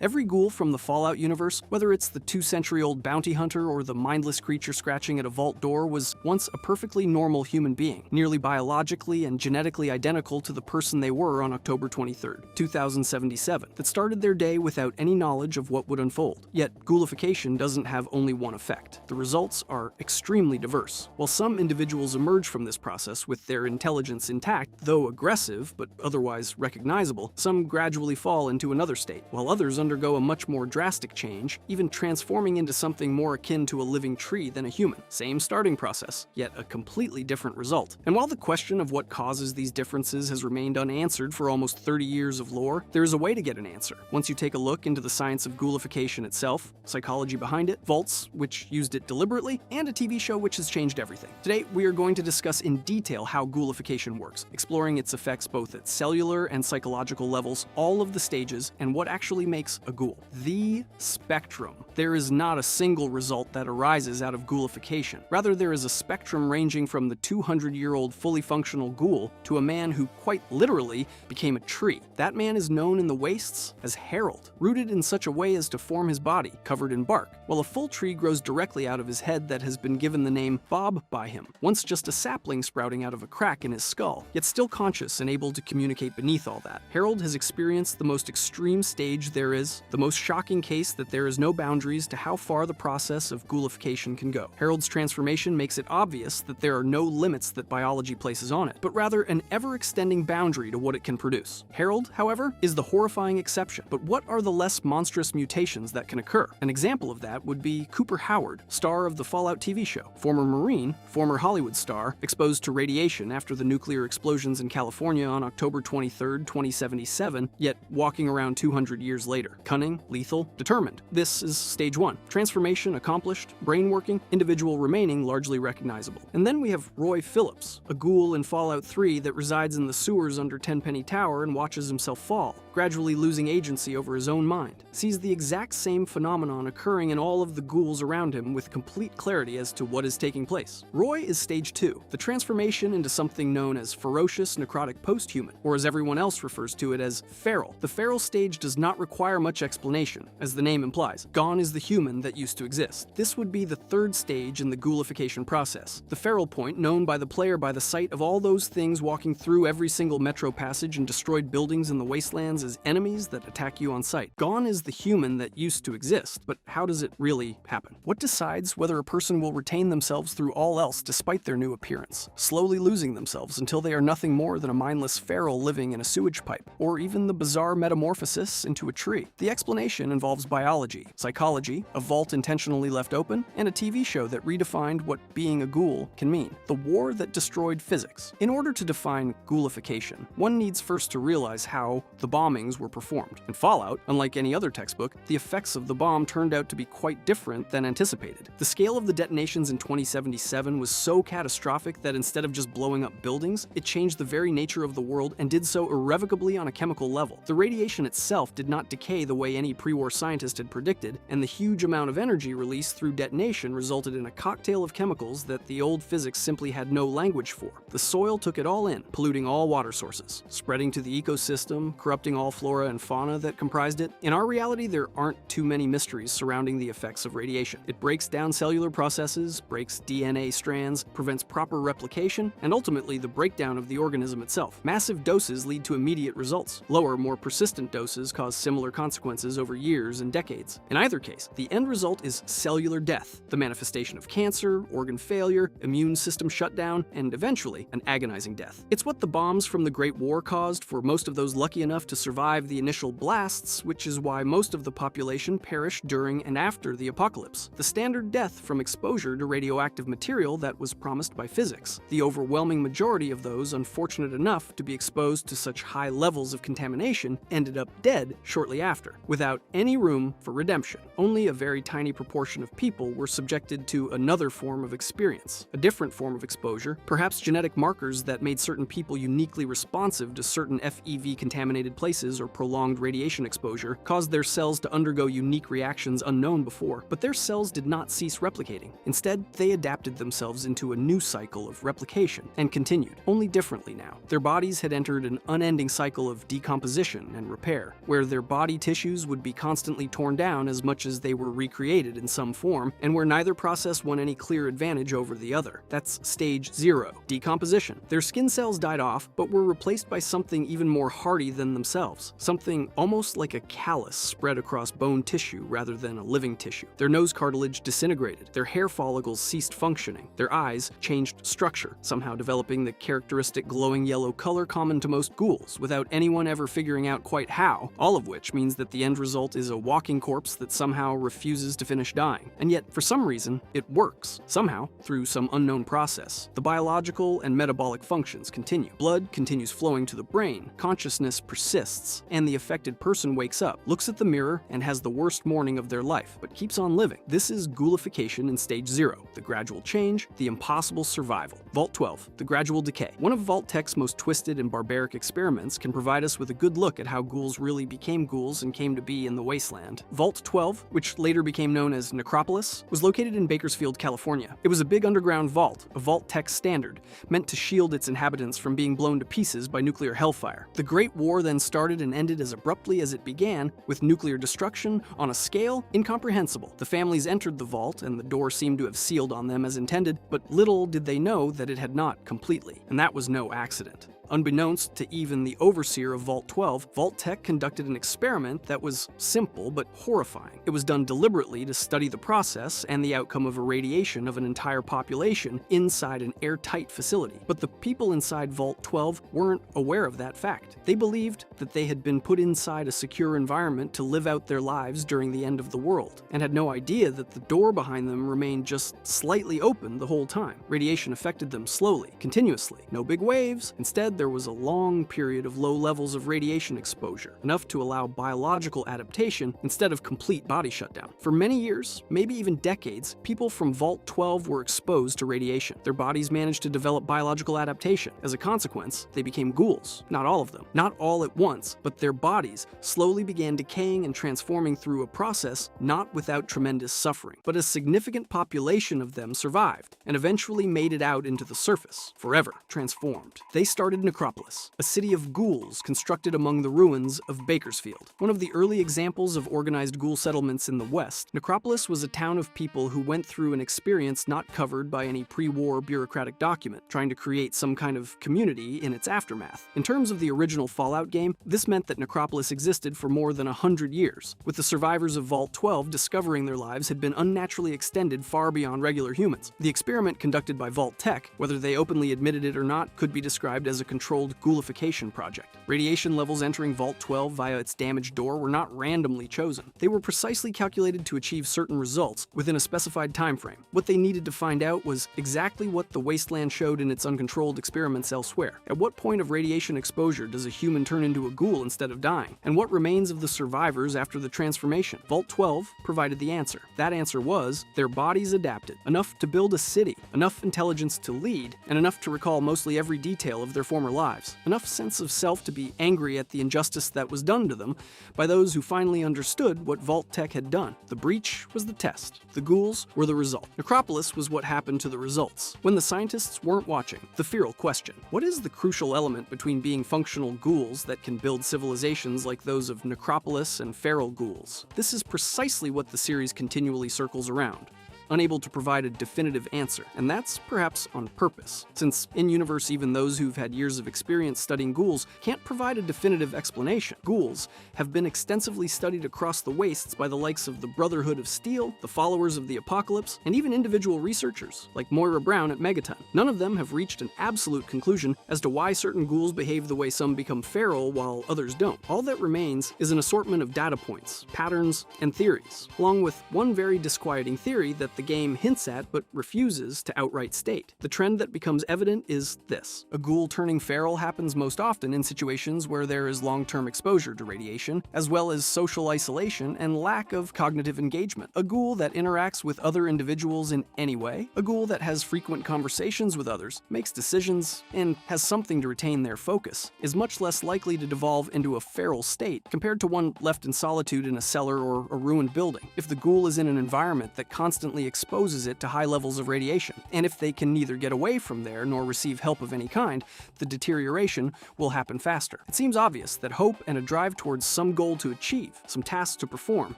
Every ghoul from the Fallout universe, whether it's the 2-century-old bounty hunter or the mindless creature scratching at a vault door, was once a perfectly normal human being, nearly biologically and genetically identical to the person they were on October 23, 2077, that started their day without any knowledge of what would unfold. Yet, ghoulification doesn't have only one effect. The results are extremely diverse. While some individuals emerge from this process with their intelligence intact, though aggressive but otherwise recognizable, some gradually fall into another state, while others undergo a much more drastic change, even transforming into something more akin to a living tree than a human. Same starting process, yet a completely different result. And while the question of what causes these differences has remained unanswered for almost 30 years of lore, there is a way to get an answer. Once you take a look into the science of ghoulification itself, psychology behind it, vaults, which used it deliberately, and a TV show which has changed everything. Today, we are going to discuss in detail how ghoulification works, exploring its effects both at cellular and psychological levels, all of the stages, and what actually makes a ghoul. The spectrum. There is not a single result that arises out of ghoulification. Rather, there is a spectrum ranging from the 200-year-old fully functional ghoul to a man who quite literally became a tree. That man is known in the wastes as Harold, rooted in such a way as to form his body, covered in bark, while a full tree grows directly out of his head that has been given the name Bob by him, once just a sapling sprouting out of a crack in his skull, yet still conscious and able to communicate beneath all that. Harold has experienced the most extreme stage there is, the most shocking case that there is no boundaries to how far the process of ghoulification can go. Harold's transformation makes it obvious that there are no limits that biology places on it, but rather an ever-extending boundary to what it can produce. Harold, however, is the horrifying exception. But what are the less monstrous mutations that can occur? An example of that would be Cooper Howard, star of the Fallout TV show, former Marine, former Hollywood star, exposed to radiation after the nuclear explosions in California on October 23, 2077, yet walking around 200 years later. Cunning, lethal, determined. This is stage 1. Transformation accomplished, brain working, individual remaining largely recognizable. And then we have Roy Phillips, a ghoul in Fallout 3 that resides in the sewers under Tenpenny Tower and watches himself fall, gradually losing agency over his own mind. Sees the exact same phenomenon occurring in all of the ghouls around him with complete clarity as to what is taking place. Roy is stage 2, the transformation into something known as ferocious necrotic posthuman, or as everyone else refers to it as feral. The feral stage does not require much explanation, as the name implies. Gone is the human that used to exist. This would be the third stage in the ghoulification process. The feral point, known by the player by the sight of all those things walking through every single metro passage and destroyed buildings in the wastelands as enemies that attack you on sight. Gone is the human that used to exist, but how does it really happen? What decides whether a person will retain themselves through all else despite their new appearance, slowly losing themselves until they are nothing more than a mindless feral living in a sewage pipe, or even the bizarre metamorphosis into a tree? The explanation involves biology, psychology, a vault intentionally left open, and a TV show that redefined what being a ghoul can mean. The war that destroyed physics. In order to define ghoulification, one needs first to realize how the bombings were performed. In Fallout, unlike any other textbook, the effects of the bomb turned out to be quite different than anticipated. The scale of the detonations in 2077 was so catastrophic that instead of just blowing up buildings, it changed the very nature of the world and did so irrevocably on a chemical level. The radiation itself did not decay the way any pre-war scientist had predicted, and the huge amount of energy released through detonation resulted in a cocktail of chemicals that the old physics simply had no language for. The soil took it all in, polluting all water sources, spreading to the ecosystem, corrupting all flora and fauna that comprised it. In our reality, there aren't too many mysteries surrounding the effects of radiation. It breaks down cellular processes, breaks DNA strands, prevents proper replication, and ultimately the breakdown of the organism itself. Massive doses lead to immediate results. Lower, more persistent doses cause similar consequences over years and decades. In either case, the end result is cellular death, the manifestation of cancer, organ failure, immune system shutdown, and eventually an agonizing death. It's what the bombs from the Great War caused for most of those lucky enough to survive the initial blasts, which is why most of the population perished during and after the apocalypse. The standard death from exposure to radioactive material that was promised by physics. The overwhelming majority of those unfortunate enough to be exposed to such high levels of contamination ended up dead shortly after, without any room for redemption. Only a very tiny proportion of people were subjected to another form of experience, a different form of exposure, perhaps genetic markers that made certain people uniquely responsive to certain FEV-contaminated places pieces or prolonged radiation exposure caused their cells to undergo unique reactions unknown before, but their cells did not cease replicating. Instead, they adapted themselves into a new cycle of replication and continued, only differently now. Their bodies had entered an unending cycle of decomposition and repair, where their body tissues would be constantly torn down as much as they were recreated in some form, and where neither process won any clear advantage over the other. That's stage 0, decomposition. Their skin cells died off, but were replaced by something even more hardy than themselves, something almost like a callus spread across bone tissue rather than a living tissue. Their nose cartilage disintegrated, their hair follicles ceased functioning, their eyes changed structure, somehow developing the characteristic glowing yellow color common to most ghouls, without anyone ever figuring out quite how, all of which means that the end result is a walking corpse that somehow refuses to finish dying. And yet, for some reason, it works. Somehow, through some unknown process, the biological and metabolic functions continue. Blood continues flowing to the brain, consciousness persists, and the affected person wakes up, looks at the mirror, and has the worst morning of their life, but keeps on living. This is ghoulification in stage 0, the gradual change, the impossible survival. Vault 12, the gradual decay. One of Vault-Tec's most twisted and barbaric experiments can provide us with a good look at how ghouls really became ghouls and came to be in the wasteland. Vault 12, which later became known as Necropolis, was located in Bakersfield, California. It was a big underground vault, a Vault-Tec standard, meant to shield its inhabitants from being blown to pieces by nuclear hellfire. The Great War then started and ended as abruptly as it began, with nuclear destruction on a scale incomprehensible. The families entered the vault, and the door seemed to have sealed on them as intended, but little did they know that it had not completely. And that was no accident. Unbeknownst to even the overseer of Vault 12, Vault-Tec conducted an experiment that was simple but horrifying. It was done deliberately to study the process and the outcome of irradiation of an entire population inside an airtight facility. But the people inside Vault 12 weren't aware of that fact. They believed that they had been put inside a secure environment to live out their lives during the end of the world, and had no idea that the door behind them remained just slightly open the whole time. Radiation affected them slowly, continuously. No big waves. Instead, there was a long period of low levels of radiation exposure, enough to allow biological adaptation instead of complete body shutdown. For many years, maybe even decades, people from Vault 12 were exposed to radiation. Their bodies managed to develop biological adaptation. As a consequence, they became ghouls. Not all of them, not all at once, but their bodies slowly began decaying and transforming through a process not without tremendous suffering. But a significant population of them survived and eventually made it out into the surface, forever transformed. They started Necropolis, a city of ghouls constructed among the ruins of Bakersfield. One of the early examples of organized ghoul settlements in the West, Necropolis was a town of people who went through an experience not covered by any pre-war bureaucratic document, trying to create some kind of community in its aftermath. In terms of the original Fallout game, this meant that Necropolis existed for more than 100 years, with the survivors of Vault 12 discovering their lives had been unnaturally extended far beyond regular humans. The experiment conducted by Vault-Tec, whether they openly admitted it or not, could be described as a controlled ghoulification project. Radiation levels entering Vault 12 via its damaged door were not randomly chosen. They were precisely calculated to achieve certain results within a specified time frame. What they needed to find out was exactly what the wasteland showed in its uncontrolled experiments elsewhere. At what point of radiation exposure does a human turn into a ghoul instead of dying? And what remains of the survivors after the transformation? Vault 12 provided the answer. That answer was, their bodies adapted. Enough to build a city, enough intelligence to lead, and enough to recall mostly every detail of their former lives. Enough sense of self to be angry at the injustice that was done to them by those who finally understood what Vault-Tec had done. The breach was the test. The ghouls were the result. Necropolis was what happened to the results. When the scientists weren't watching, the feral question: what is the crucial element between being functional ghouls that can build civilizations like those of Necropolis and feral ghouls? This is precisely what the series continually circles around, unable to provide a definitive answer, and that's perhaps on purpose, since in-universe even those who've had years of experience studying ghouls can't provide a definitive explanation. Ghouls have been extensively studied across the wastes by the likes of the Brotherhood of Steel, the Followers of the Apocalypse, and even individual researchers like Moira Brown at Megaton. None of them have reached an absolute conclusion as to why certain ghouls behave the way some become feral while others don't. All that remains is an assortment of data points, patterns, and theories, along with one very disquieting theory that the game hints at but refuses to outright state. The trend that becomes evident is this. A ghoul turning feral happens most often in situations where there is long-term exposure to radiation, as well as social isolation and lack of cognitive engagement. A ghoul that interacts with other individuals in any way, a ghoul that has frequent conversations with others, makes decisions, and has something to retain their focus, is much less likely to devolve into a feral state compared to one left in solitude in a cellar or a ruined building. If the ghoul is in an environment that constantly exposes it to high levels of radiation, and if they can neither get away from there nor receive help of any kind, the deterioration will happen faster. It seems obvious that hope and a drive towards some goal to achieve, some task to perform,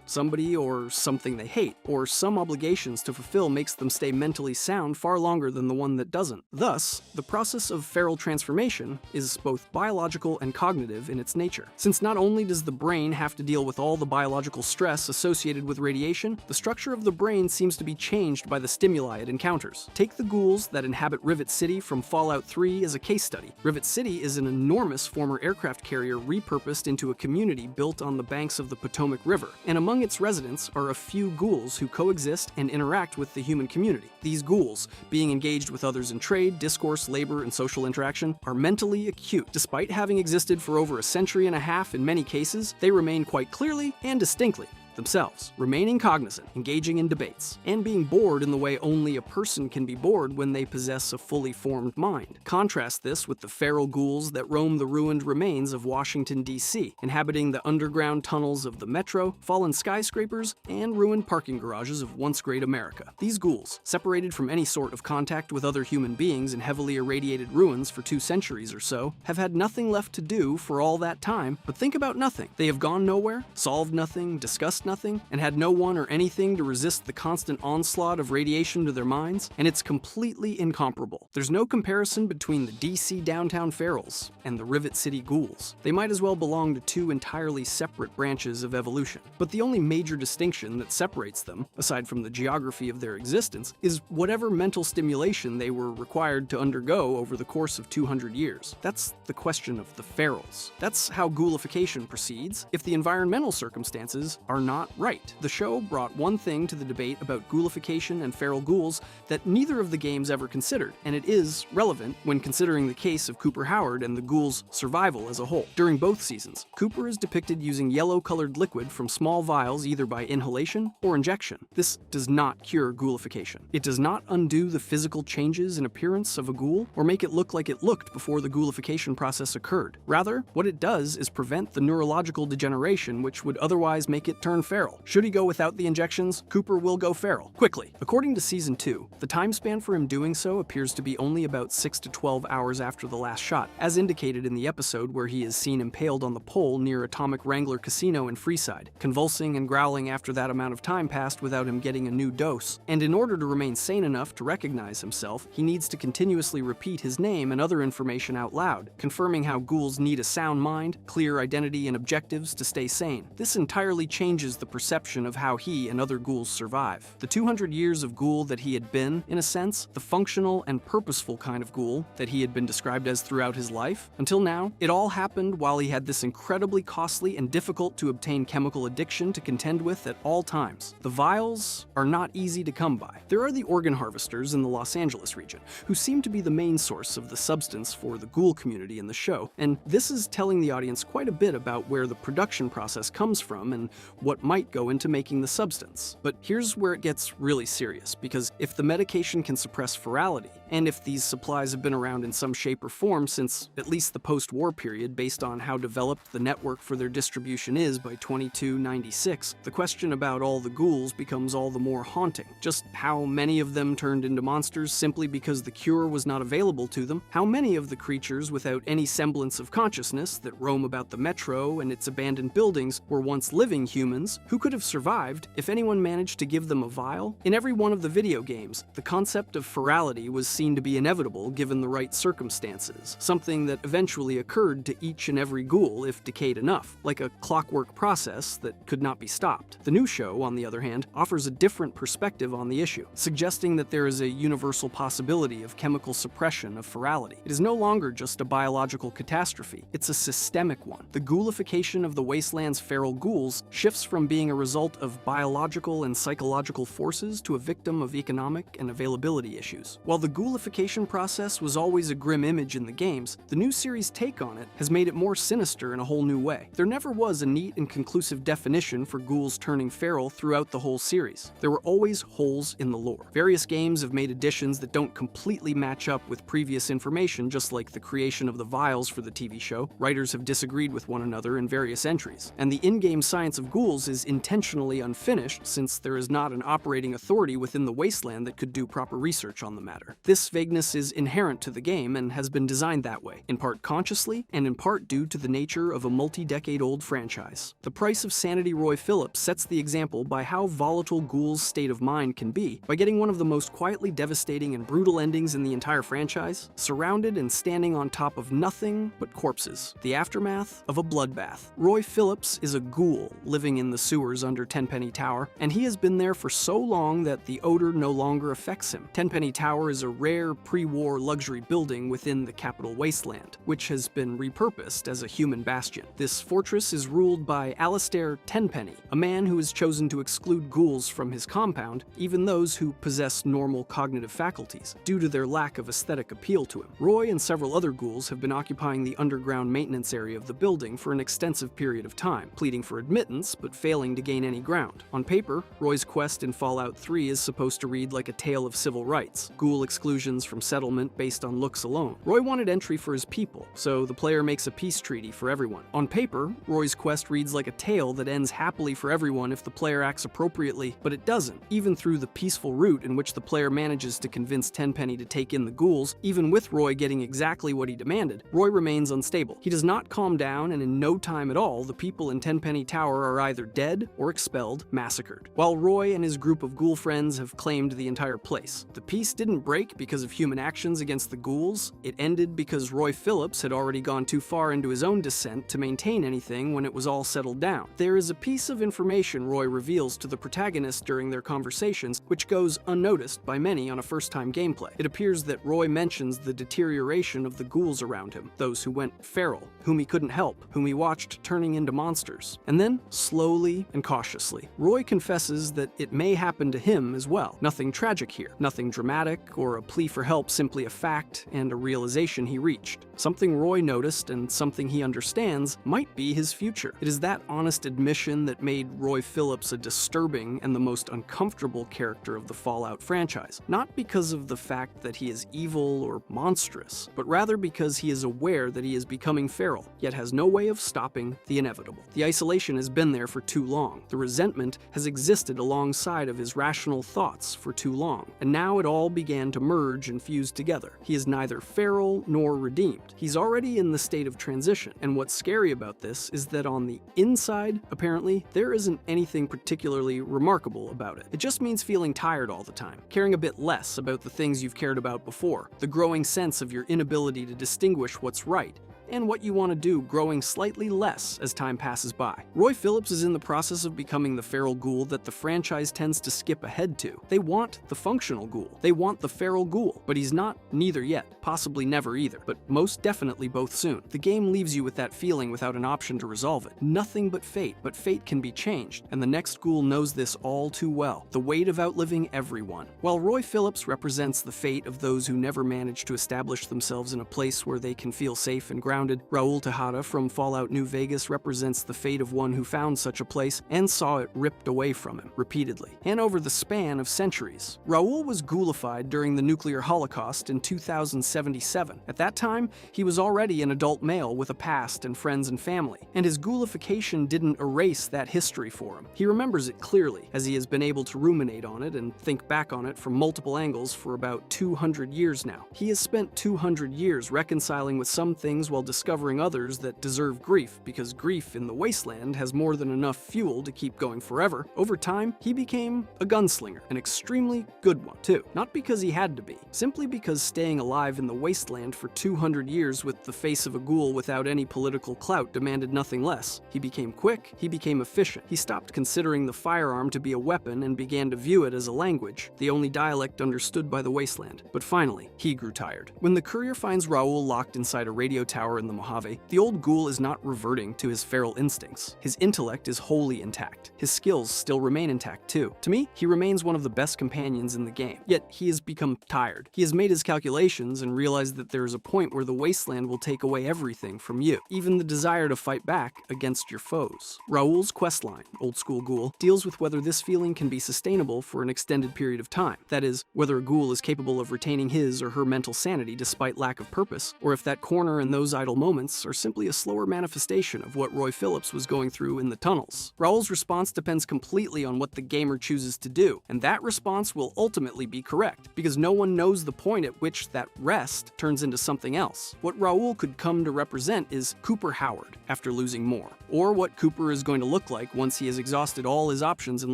somebody or something they hate, or some obligations to fulfill makes them stay mentally sound far longer than the one that doesn't. Thus, the process of feral transformation is both biological and cognitive in its nature. Since not only does the brain have to deal with all the biological stress associated with radiation, the structure of the brain seems to be changed by the stimuli it encounters. Take the ghouls that inhabit Rivet City from Fallout 3 as a case study. Rivet City is an enormous former aircraft carrier repurposed into a community built on the banks of the Potomac River, and among its residents are a few ghouls who coexist and interact with the human community. These ghouls, being engaged with others in trade, discourse, labor, and social interaction, are mentally acute. Despite having existed for over a century and a half in many cases, they remain quite clearly and distinctly themselves, remaining cognizant, engaging in debates, and being bored in the way only a person can be bored when they possess a fully formed mind. Contrast this with the feral ghouls that roam the ruined remains of Washington, D.C., inhabiting the underground tunnels of the metro, fallen skyscrapers, and ruined parking garages of once great America. These ghouls, separated from any sort of contact with other human beings in heavily irradiated ruins for 2 centuries or so, have had nothing left to do for all that time but think about nothing. They have gone nowhere, solved nothing, discussed nothing, and had no one or anything to resist the constant onslaught of radiation to their minds, and it's completely incomparable. There's no comparison between the DC downtown ferals and the Rivet City ghouls. They might as well belong to 2 entirely separate branches of evolution. But the only major distinction that separates them, aside from the geography of their existence, is whatever mental stimulation they were required to undergo over the course of 200 years. That's the question of the ferals. That's how ghoulification proceeds if the environmental circumstances are not right. The show brought one thing to the debate about ghoulification and feral ghouls that neither of the games ever considered, and it is relevant when considering the case of Cooper Howard and the ghouls' survival as a whole. During both seasons, Cooper is depicted using yellow-colored liquid from small vials either by inhalation or injection. This does not cure ghoulification. It does not undo the physical changes in appearance of a ghoul or make it look like it looked before the ghoulification process occurred. Rather, what it does is prevent the neurological degeneration which would otherwise make it turn feral. Should he go without the injections, Cooper will go feral, quickly. According to Season 2, the time span for him doing so appears to be only about 6 to 12 hours after the last shot, as indicated in the episode where he is seen impaled on the pole near Atomic Wrangler Casino in Freeside, convulsing and growling after that amount of time passed without him getting a new dose. And in order to remain sane enough to recognize himself, he needs to continuously repeat his name and other information out loud, confirming how ghouls need a sound mind, clear identity and objectives to stay sane. This entirely changes the perception of how he and other ghouls survive. The 200 years of ghoul that he had been, in a sense, the functional and purposeful kind of ghoul that he had been described as throughout his life, until now, it all happened while he had this incredibly costly and difficult to obtain chemical addiction to contend with at all times. The vials are not easy to come by. There are the organ harvesters in the Los Angeles region, who seem to be the main source of the substance for the ghoul community in the show, and this is telling the audience quite a bit about where the production process comes from and what might go into making the substance. But here's where it gets really serious, because if the medication can suppress ferality, and if these supplies have been around in some shape or form since at least the post-war period based on how developed the network for their distribution is by 2296, the question about all the ghouls becomes all the more haunting. Just how many of them turned into monsters simply because the cure was not available to them? How many of the creatures without any semblance of consciousness that roam about the metro and its abandoned buildings were once living humans who could have survived if anyone managed to give them a vial? In every one of the video games, the concept of ferality was seen to be inevitable given the right circumstances, something that eventually occurred to each and every ghoul if decayed enough, like a clockwork process that could not be stopped. The new show, on the other hand, offers a different perspective on the issue, suggesting that there is a universal possibility of chemical suppression of ferality. It is no longer just a biological catastrophe, it's a systemic one. The ghoulification of the wasteland's feral ghouls shifts from from being a result of biological and psychological forces to a victim of economic and availability issues. While the ghoulification process was always a grim image in the games, the new series' take on it has made it more sinister in a whole new way. There never was a neat and conclusive definition for ghouls turning feral throughout the whole series. There were always holes in the lore. Various games have made additions that don't completely match up with previous information, just like the creation of the vials for the TV show. Writers have disagreed with one another in various entries. And the in-game science of ghouls is intentionally unfinished, since there is not an operating authority within the wasteland that could do proper research on the matter. This vagueness is inherent to the game and has been designed that way, in part consciously and in part due to the nature of a multi-decade-old franchise. The Price of Sanity Roy Phillips sets the example by how volatile ghouls' state of mind can be by getting one of the most quietly devastating and brutal endings in the entire franchise, surrounded and standing on top of nothing but corpses, the aftermath of a bloodbath. Roy Phillips is a ghoul living in the sewers under Tenpenny Tower, and he has been there for so long that the odor no longer affects him. Tenpenny Tower is a rare pre-war luxury building within the capital wasteland, which has been repurposed as a human bastion. This fortress is ruled by Alistair Tenpenny, a man who has chosen to exclude ghouls from his compound, even those who possess normal cognitive faculties, due to their lack of aesthetic appeal to him. Roy and several other ghouls have been occupying the underground maintenance area of the building for an extensive period of time, pleading for admittance but failing to gain any ground. On paper, Roy's quest in Fallout 3 is supposed to read like a tale of civil rights, ghoul exclusions from settlement based on looks alone. Roy wanted entry for his people, so the player makes a peace treaty for everyone. On paper, Roy's quest reads like a tale that ends happily for everyone if the player acts appropriately, but it doesn't. Even through the peaceful route in which the player manages to convince Tenpenny to take in the ghouls, even with Roy getting exactly what he demanded, Roy remains unstable. He does not calm down, and in no time at all, the people in Tenpenny Tower are either dead or expelled, massacred, while Roy and his group of ghoul friends have claimed the entire place. The peace didn't break because of human actions against the ghouls. It ended because Roy Phillips had already gone too far into his own descent to maintain anything when it was all settled down. There is a piece of information Roy reveals to the protagonist during their conversations, which goes unnoticed by many on a first-time gameplay. It appears that Roy mentions the deterioration of the ghouls around him, those who went feral, whom he couldn't help, whom he watched turning into monsters. And then, slowly and cautiously, Roy confesses that it may happen to him as well. Nothing tragic here, nothing dramatic or a plea for help, simply a fact and a realization he reached. Something Roy noticed and something he understands might be his future. It is that honest admission that made Roy Phillips a disturbing and the most uncomfortable character of the Fallout franchise. Not because of the fact that he is evil or monstrous, but rather because he is aware that he is becoming feral, yet has no way of stopping the inevitable. The isolation has been there for too long. The resentment has existed alongside of his rational thoughts for too long, and now it all began to merge and fuse together. He is neither feral nor redeemed. He's already in the state of transition, and what's scary about this is that on the inside, apparently, there isn't anything particularly remarkable about it. It just means feeling tired all the time, caring a bit less about the things you've cared about before, the growing sense of your inability to distinguish what's right, and what you want to do growing slightly less as time passes by. Roy Phillips is in the process of becoming the feral ghoul that the franchise tends to skip ahead to. They want the functional ghoul. They want the feral ghoul, but he's not neither yet, possibly never either, but most definitely both soon. The game leaves you with that feeling without an option to resolve it. Nothing but fate can be changed, and the next ghoul knows this all too well. The weight of outliving everyone. While Roy Phillips represents the fate of those who never manage to establish themselves in a place where they can feel safe and grounded, Raul Tejada from Fallout New Vegas represents the fate of one who found such a place and saw it ripped away from him, repeatedly, and over the span of centuries. Raul was ghoulified during the nuclear holocaust in 2077. At that time, he was already an adult male with a past and friends and family, and his ghoulification didn't erase that history for him. He remembers it clearly, as he has been able to ruminate on it and think back on it from multiple angles for about 200 years now. He has spent 200 years reconciling with some things while discovering others that deserve grief, because grief in the wasteland has more than enough fuel to keep going forever. Over time, he became a gunslinger, an extremely good one too. Not because he had to be, simply because staying alive in the wasteland for 200 years with the face of a ghoul without any political clout demanded nothing less. He became quick, he became efficient. He stopped considering the firearm to be a weapon and began to view it as a language, the only dialect understood by the wasteland. But finally, he grew tired. When the courier finds Raul locked inside a radio tower power in the Mojave, the old ghoul is not reverting to his feral instincts. His intellect is wholly intact. His skills still remain intact too. To me, he remains one of the best companions in the game. Yet he has become tired. He has made his calculations and realized that there is a point where the wasteland will take away everything from you, even the desire to fight back against your foes. Raoul's questline, Old School Ghoul, deals with whether this feeling can be sustainable for an extended period of time. That is, whether a ghoul is capable of retaining his or her mental sanity despite lack of purpose, or if that corner and those idle moments are simply a slower manifestation of what Roy Phillips was going through in the tunnels. Raoul's response depends completely on what the gamer chooses to do, and that response will ultimately be correct, because no one knows the point at which that rest turns into something else. What Raoul could come to represent is Cooper Howard after losing more, or what Cooper is going to look like once he has exhausted all his options and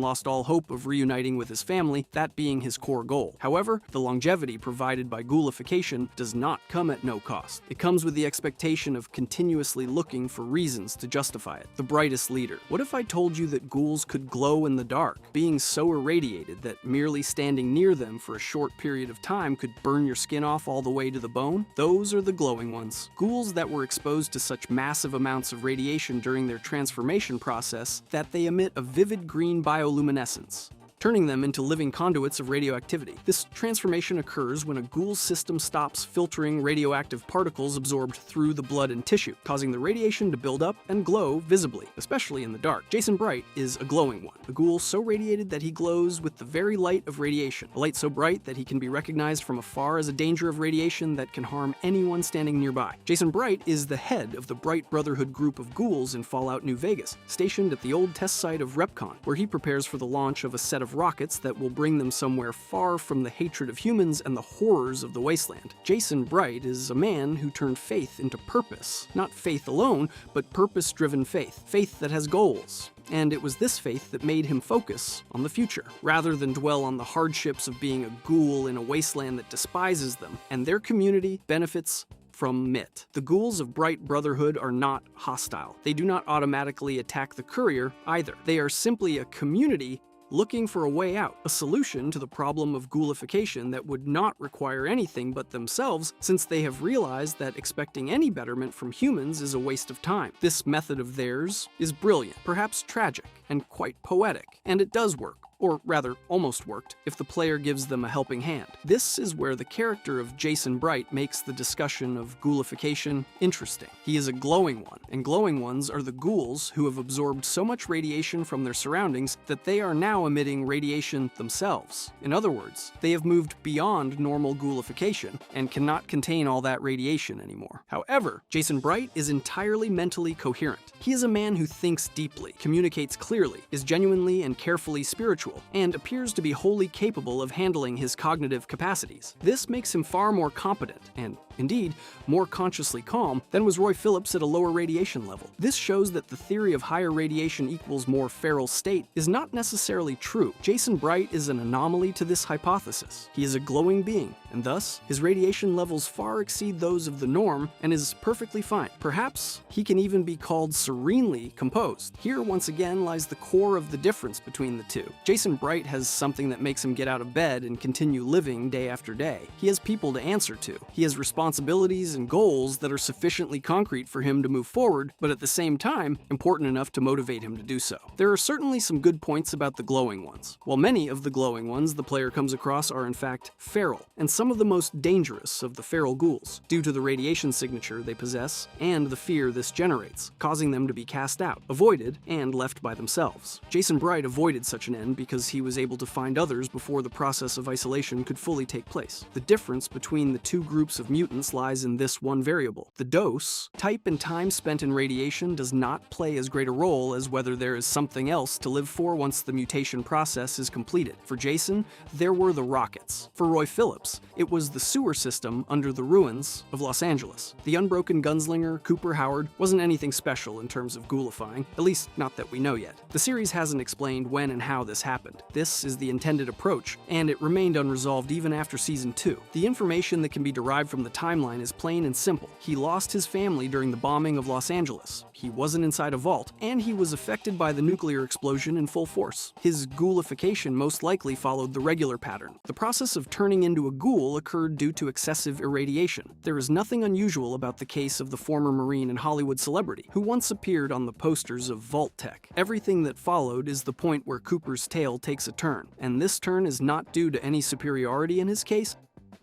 lost all hope of reuniting with his family, that being his core goal. However, the longevity provided by Ghoulification does not come at no cost. It comes with the expectation of continuously looking for reasons to justify it. The brightest leader. What if I told you that ghouls could glow in the dark, being so irradiated that merely standing near them for a short period of time could burn your skin off all the way to the bone? Those are the glowing ones. Ghouls that were exposed to such massive amounts of radiation during their transformation process that they emit a vivid green bioluminescence, turning them into living conduits of radioactivity. This transformation occurs when a ghoul's system stops filtering radioactive particles absorbed through the blood and tissue, causing the radiation to build up and glow visibly, especially in the dark. Jason Bright is a glowing one, a ghoul so radiated that he glows with the very light of radiation, a light so bright that he can be recognized from afar as a danger of radiation that can harm anyone standing nearby. Jason Bright is the head of the Bright Brotherhood group of ghouls in Fallout New Vegas, stationed at the old test site of RepCon, where he prepares for the launch of a set of rockets that will bring them somewhere far from the hatred of humans and the horrors of the wasteland. Jason Bright is a man who turned faith into purpose. Not faith alone, but purpose-driven faith. Faith that has goals. And it was this faith that made him focus on the future, rather than dwell on the hardships of being a ghoul in a wasteland that despises them, and their community benefits from MIT. The ghouls of Bright Brotherhood are not hostile. They do not automatically attack the courier either. They are simply a community looking for a way out, a solution to the problem of ghoulification that would not require anything but themselves, since they have realized that expecting any betterment from humans is a waste of time. This method of theirs is brilliant, perhaps tragic, and quite poetic, and it does work. Or rather, almost worked, if the player gives them a helping hand. This is where the character of Jason Bright makes the discussion of ghoulification interesting. He is a glowing one, and glowing ones are the ghouls who have absorbed so much radiation from their surroundings that they are now emitting radiation themselves. In other words, they have moved beyond normal ghoulification and cannot contain all that radiation anymore. However, Jason Bright is entirely mentally coherent. He is a man who thinks deeply, communicates clearly, is genuinely and carefully spiritual, and appears to be wholly capable of handling his cognitive capacities. This makes him far more competent, and indeed, more consciously calm than was Roy Phillips at a lower radiation level. This shows that the theory of higher radiation equals more feral state is not necessarily true. Jason Bright is an anomaly to this hypothesis. He is a glowing being, and thus, his radiation levels far exceed those of the norm and is perfectly fine. Perhaps he can even be called serenely composed. Here, once again, lies the core of the difference between the two. Jason Bright has something that makes him get out of bed and continue living day after day. He has people to answer to. He has responsibilities and goals that are sufficiently concrete for him to move forward, but at the same time, important enough to motivate him to do so. There are certainly some good points about the glowing ones. While many of the glowing ones the player comes across are in fact feral, and some of the most dangerous of the feral ghouls, due to the radiation signature they possess and the fear this generates, causing them to be cast out, avoided, and left by themselves. Jason Bright avoided such an end because he was able to find others before the process of isolation could fully take place. The difference between the two groups of mutants lies in this one variable. The dose, type, and time spent in radiation does not play as great a role as whether there is something else to live for once the mutation process is completed. For Jason, there were the rockets. For Roy Phillips, it was the sewer system under the ruins of Los Angeles. The unbroken gunslinger, Cooper Howard, wasn't anything special in terms of ghoulifying, at least not that we know yet. The series hasn't explained when and how this happened. This is the intended approach, and it remained unresolved even after Season 2. The information that can be derived from the timeline is plain and simple. He lost his family during the bombing of Los Angeles. He wasn't inside a vault, and he was affected by the nuclear explosion in full force. His ghoulification most likely followed the regular pattern. The process of turning into a ghoul occurred due to excessive irradiation. There is nothing unusual about the case of the former Marine and Hollywood celebrity, who once appeared on the posters of Vault Tech. Everything that followed is the point where Cooper's tale takes a turn, and this turn is not due to any superiority in his case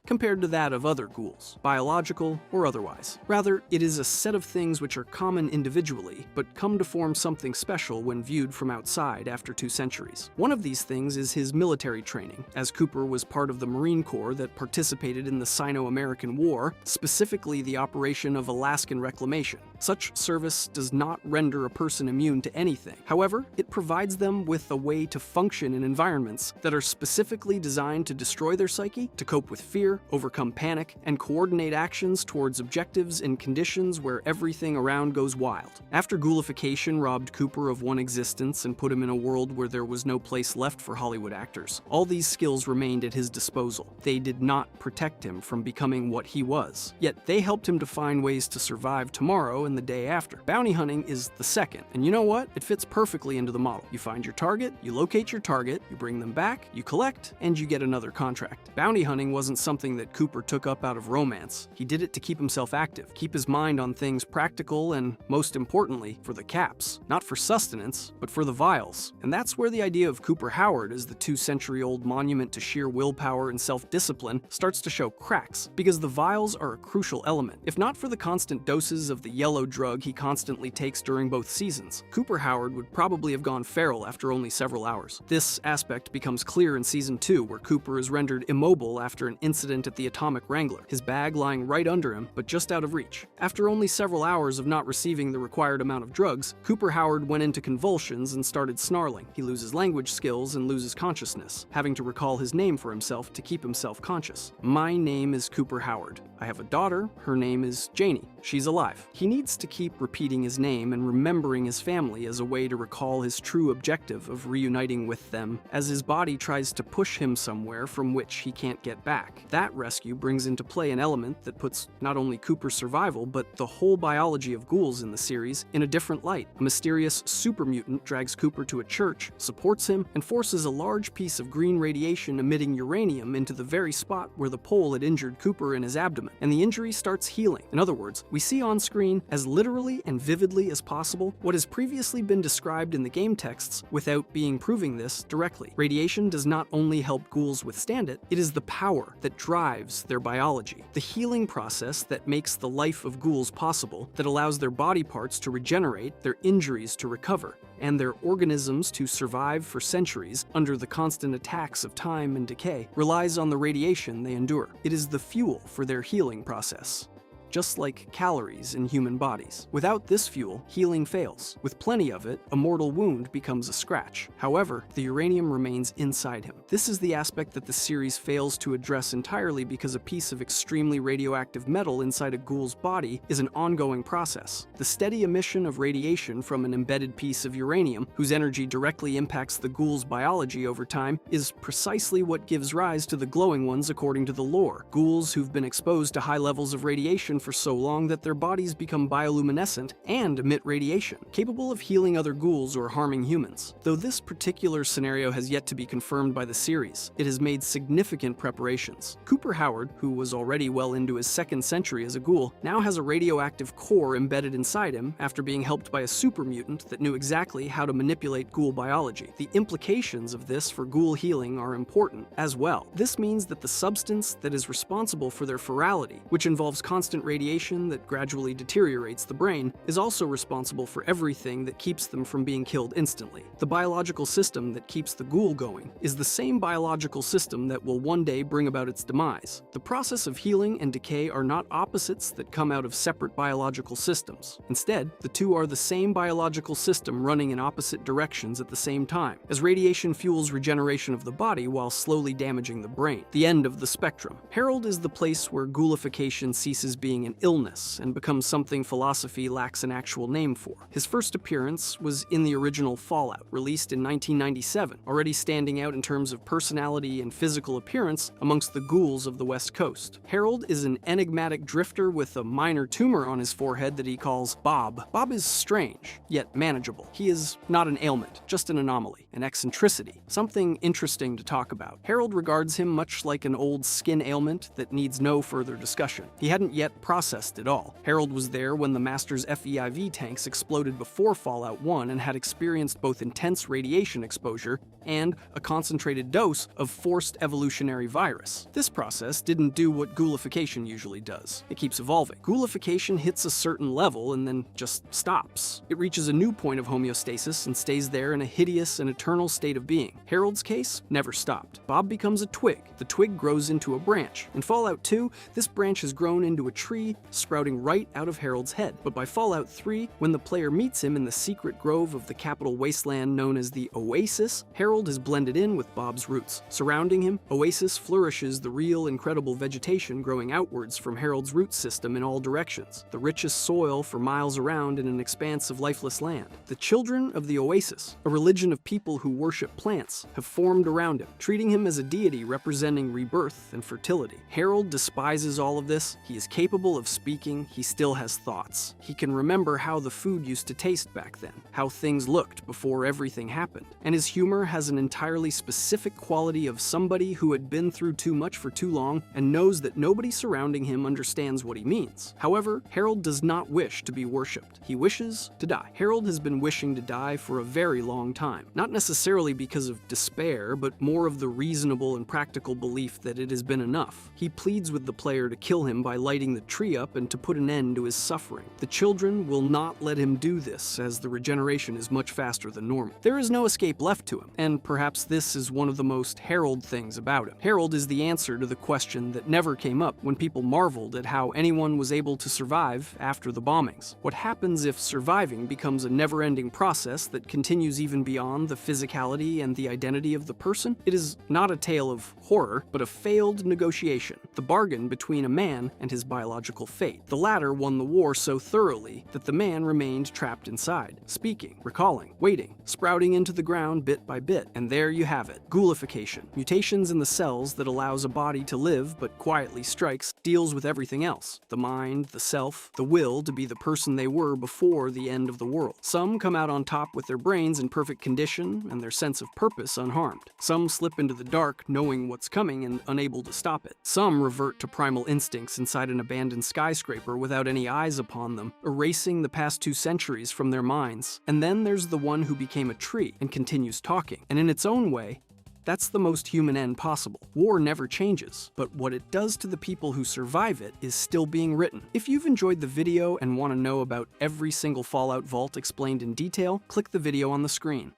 compared to that of other ghouls, biological or otherwise. Rather, it is a set of things which are common individually, but come to form something special when viewed from outside after 2 centuries. One of these things is his military training, as Cooper was part of the Marine Corps that participated in the Sino-American War, specifically the operation of Alaskan Reclamation. Such service does not render a person immune to anything. However, it provides them with a way to function in environments that are specifically designed to destroy their psyche, to cope with fear, overcome panic, and coordinate actions towards objectives in conditions where everything around goes wild. After ghoulification robbed Cooper of one existence and put him in a world where there was no place left for Hollywood actors, all these skills remained at his disposal. They did not protect him from becoming what he was, yet they helped him to find ways to survive tomorrow and the day after. Bounty hunting is the second, and you know what? It fits perfectly into the model. You find your target, you locate your target, you bring them back, you collect, and you get another contract. Bounty hunting wasn't something that Cooper took up out of romance. He did it to keep himself active, keep his mind on things practical, and most importantly, for the caps. Not for sustenance, but for the vials. And that's where the idea of Cooper Howard as the 2-century-old monument to sheer willpower and self-discipline starts to show cracks, because the vials are a crucial element. If not for the constant doses of the yellow drug he constantly takes during both seasons, Cooper Howard would probably have gone feral after only several hours. This aspect becomes clear in Season 2, where Cooper is rendered immobile after an incident at the Atomic Wrangler, his bag lying right under him, but just out of reach. After only several hours of not receiving the required amount of drugs, Cooper Howard went into convulsions and started snarling. He loses language skills and loses consciousness, having to recall his name for himself to keep himself conscious. My name is Cooper Howard. I have a daughter, her name is Janie. She's alive. He needs to keep repeating his name and remembering his family as a way to recall his true objective of reuniting with them, as his body tries to push him somewhere from which he can't get back. That rescue brings into play an element that puts not only Cooper's survival, but the whole biology of ghouls in the series in a different light. A mysterious super mutant drags Cooper to a church, supports him, and forces a large piece of green radiation emitting uranium into the very spot where the pole had injured Cooper in his abdomen, and the injury starts healing. In other words, we see on screen, as literally and vividly as possible, what has previously been described in the game texts without being proving this directly. Radiation does not only help ghouls withstand it, it is the power that drives their biology. The healing process that makes the life of ghouls possible, that allows their body parts to regenerate, their injuries to recover, and their organisms to survive for centuries under the constant attacks of time and decay, relies on the radiation they endure. It is the fuel for their healing process, just like calories in human bodies. Without this fuel, healing fails. With plenty of it, a mortal wound becomes a scratch. However, the uranium remains inside him. This is the aspect that the series fails to address entirely, because a piece of extremely radioactive metal inside a ghoul's body is an ongoing process. The steady emission of radiation from an embedded piece of uranium, whose energy directly impacts the ghoul's biology over time, is precisely what gives rise to the glowing ones according to the lore. Ghouls who've been exposed to high levels of radiation for so long that their bodies become bioluminescent and emit radiation, capable of healing other ghouls or harming humans. Though this particular scenario has yet to be confirmed by the series, it has made significant preparations. Cooper Howard, who was already well into his 2nd century as a ghoul, now has a radioactive core embedded inside him after being helped by a super mutant that knew exactly how to manipulate ghoul biology. The implications of this for ghoul healing are important as well. This means that the substance that is responsible for their ferality, which involves constant radiation that gradually deteriorates the brain, is also responsible for everything that keeps them from being killed instantly. The biological system that keeps the ghoul going is the same biological system that will one day bring about its demise. The process of healing and decay are not opposites that come out of separate biological systems. Instead, the two are the same biological system running in opposite directions at the same time, as radiation fuels regeneration of the body while slowly damaging the brain. The end of the spectrum. Harold is the place where ghoulification ceases being being an illness and becomes something philosophy lacks an actual name for. His first appearance was in the original Fallout, released in 1997, already standing out in terms of personality and physical appearance amongst the ghouls of the West Coast. Harold is an enigmatic drifter with a minor tumor on his forehead that he calls Bob. Bob is strange, yet manageable. He is not an ailment, just an anomaly, an eccentricity, something interesting to talk about. Harold regards him much like an old skin ailment that needs no further discussion. He hadn't yet processed it all. Harold was there when the Master's FEIV tanks exploded before Fallout 1 and had experienced both intense radiation exposure and a concentrated dose of forced evolutionary virus. This process didn't do what ghoulification usually does. It keeps evolving. Ghoulification hits a certain level and then just stops. It reaches a new point of homeostasis and stays there in a hideous and eternal state of being. Harold's case never stopped. Bob becomes a twig. The twig grows into a branch. In Fallout 2, this branch has grown into a tree sprouting right out of Harold's head. But by Fallout 3, when the player meets him in the secret grove of the capital wasteland known as the Oasis, Harold is blended in with Bob's roots. Surrounding him, Oasis flourishes the real, incredible vegetation growing outwards from Harold's root system in all directions, the richest soil for miles around in an expanse of lifeless land. The children of the Oasis, a religion of people who worship plants, have formed around him, treating him as a deity representing rebirth and fertility. Harold despises all of this. He is capable of speaking. He still has thoughts. He can remember how the food used to taste back then, how things looked before everything happened. And his humor has an entirely specific quality of somebody who had been through too much for too long and knows that nobody surrounding him understands what he means. However, Harold does not wish to be worshipped. He wishes to die. Harold has been wishing to die for a very long time. Not necessarily because of despair, but more of the reasonable and practical belief that it has been enough. He pleads with the player to kill him by lighting the tree up and to put an end to his suffering. The children will not let him do this, as the regeneration is much faster than normal. There is no escape left to him, and perhaps this is one of the most Harold things about him. Harold is the answer to the question that never came up when people marveled at how anyone was able to survive after the bombings. What happens if surviving becomes a never-ending process that continues even beyond the physicality and the identity of the person? It is not a tale of horror, but a failed negotiation, the bargain between a man and his biological fate. The latter won the war so thoroughly that the man remained trapped inside, speaking, recalling, waiting, sprouting into the ground bit by bit. And there you have it. Ghoulification. Mutations in the cells that allows a body to live but quietly strikes, deals with everything else. The mind, the self, the will to be the person they were before the end of the world. Some come out on top with their brains in perfect condition and their sense of purpose unharmed. Some slip into the dark knowing what's coming and unable to stop it. Some revert to primal instincts inside an abandoned skyscraper without any eyes upon them, erasing the past 2 centuries from their minds. And then there's the one who became a tree and continues talking. And in its own way, that's the most human end possible. War never changes, but what it does to the people who survive it is still being written. If you've enjoyed the video and want to know about every single Fallout vault explained in detail, click the video on the screen.